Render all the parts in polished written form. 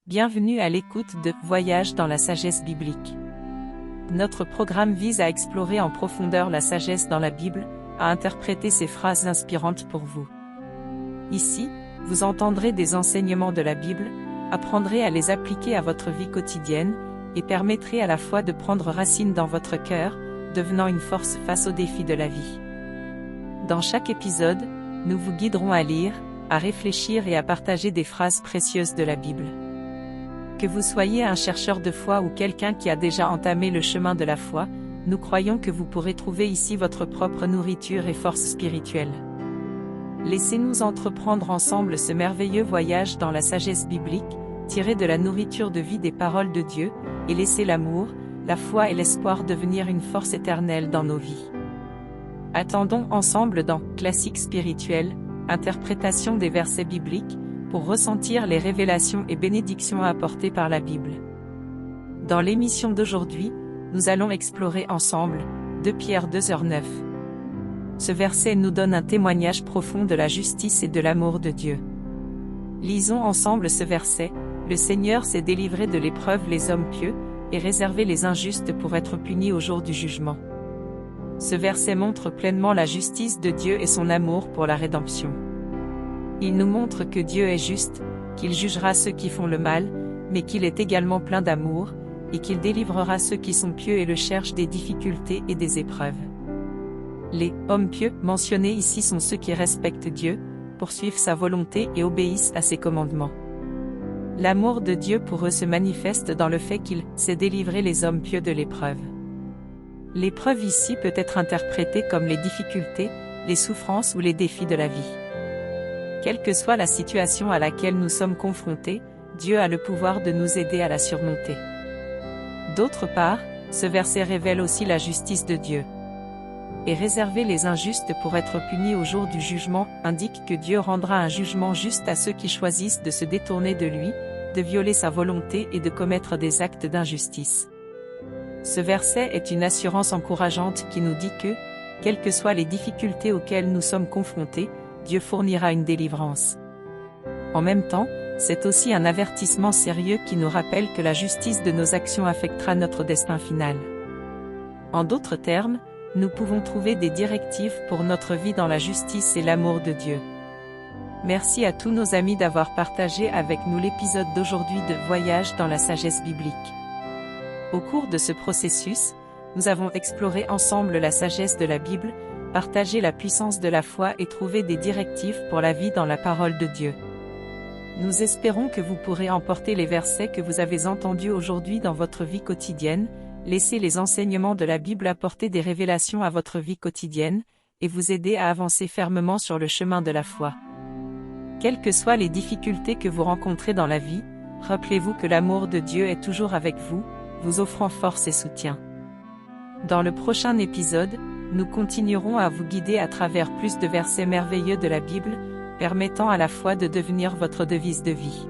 Bienvenue à l'écoute de Voyage dans la sagesse biblique. Notre programme vise à explorer en profondeur la sagesse dans la Bible, à interpréter ces phrases inspirantes pour vous. Ici, vous entendrez des enseignements de la Bible, apprendrez à les appliquer à votre vie quotidienne, et permettrez à la fois de prendre racine dans votre cœur, devenant une force face aux défis de la vie. Dans chaque épisode, nous vous guiderons à lire, à réfléchir et à partager des phrases précieuses de la Bible. Que vous soyez un chercheur de foi ou quelqu'un qui a déjà entamé le chemin de la foi, nous croyons que vous pourrez trouver ici votre propre nourriture et force spirituelle. Laissez-nous entreprendre ensemble ce merveilleux voyage dans la sagesse biblique, tiré de la nourriture de vie des paroles de Dieu, et laissez l'amour, la foi et l'espoir devenir une force éternelle dans nos vies. Attendons ensemble dans Classique spirituel, interprétation des versets bibliques, pour ressentir les révélations et bénédictions apportées par la Bible. Dans l'émission d'aujourd'hui, nous allons explorer ensemble 2 Pierre 2:9. Ce verset nous donne un témoignage profond de la justice et de l'amour de Dieu. Lisons ensemble ce verset. Le Seigneur s'est délivré de l'épreuve les hommes pieux, et réservé les injustes pour être punis au jour du jugement. Ce verset montre pleinement la justice de Dieu et son amour pour la rédemption. Il nous montre que Dieu est juste, qu'il jugera ceux qui font le mal, mais qu'il est également plein d'amour, et qu'il délivrera ceux qui sont pieux et le cherchent des difficultés et des épreuves. Les « hommes pieux » mentionnés ici sont ceux qui respectent Dieu, poursuivent sa volonté et obéissent à ses commandements. L'amour de Dieu pour eux se manifeste dans le fait qu'il sait délivrer les hommes pieux de l'épreuve. L'épreuve ici peut être interprétée comme les difficultés, les souffrances ou les défis de la vie. Quelle que soit la situation à laquelle nous sommes confrontés, Dieu a le pouvoir de nous aider à la surmonter. D'autre part, ce verset révèle aussi la justice de Dieu. Et réserver les injustes pour être punis au jour du jugement indique que Dieu rendra un jugement juste à ceux qui choisissent de se détourner de lui, de violer sa volonté et de commettre des actes d'injustice. Ce verset est une assurance encourageante qui nous dit que, quelles que soient les difficultés auxquelles nous sommes confrontés, Dieu fournira une délivrance. En même temps, c'est aussi un avertissement sérieux qui nous rappelle que la justice de nos actions affectera notre destin final. En d'autres termes, nous pouvons trouver des directives pour notre vie dans la justice et l'amour de Dieu. Merci à tous nos amis d'avoir partagé avec nous l'épisode d'aujourd'hui de Voyage dans la sagesse biblique. Au cours de ce processus, nous avons exploré ensemble la sagesse de la Bible, partagé la puissance de la foi et trouvé des directives pour la vie dans la parole de Dieu. Nous espérons que vous pourrez emporter les versets que vous avez entendus aujourd'hui dans votre vie quotidienne, laisser les enseignements de la Bible apporter des révélations à votre vie quotidienne, et vous aider à avancer fermement sur le chemin de la foi. Quelles que soient les difficultés que vous rencontrez dans la vie, rappelez-vous que l'amour de Dieu est toujours avec vous, vous offrant force et soutien. Dans le prochain épisode, nous continuerons à vous guider à travers plus de versets merveilleux de la Bible, permettant à la foi de devenir votre devise de vie.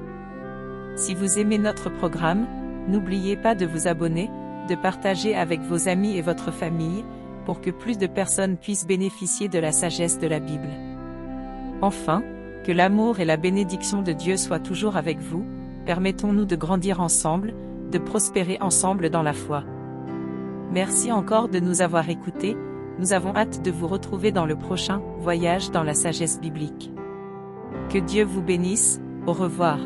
Si vous aimez notre programme, n'oubliez pas de vous abonner, de partager avec vos amis et votre famille, pour que plus de personnes puissent bénéficier de la sagesse de la Bible. Enfin, que l'amour et la bénédiction de Dieu soient toujours avec vous, permettons-nous de grandir ensemble, de prospérer ensemble dans la foi. Merci encore de nous avoir écoutés, nous avons hâte de vous retrouver dans le prochain Voyage dans la sagesse biblique. Que Dieu vous bénisse, au revoir.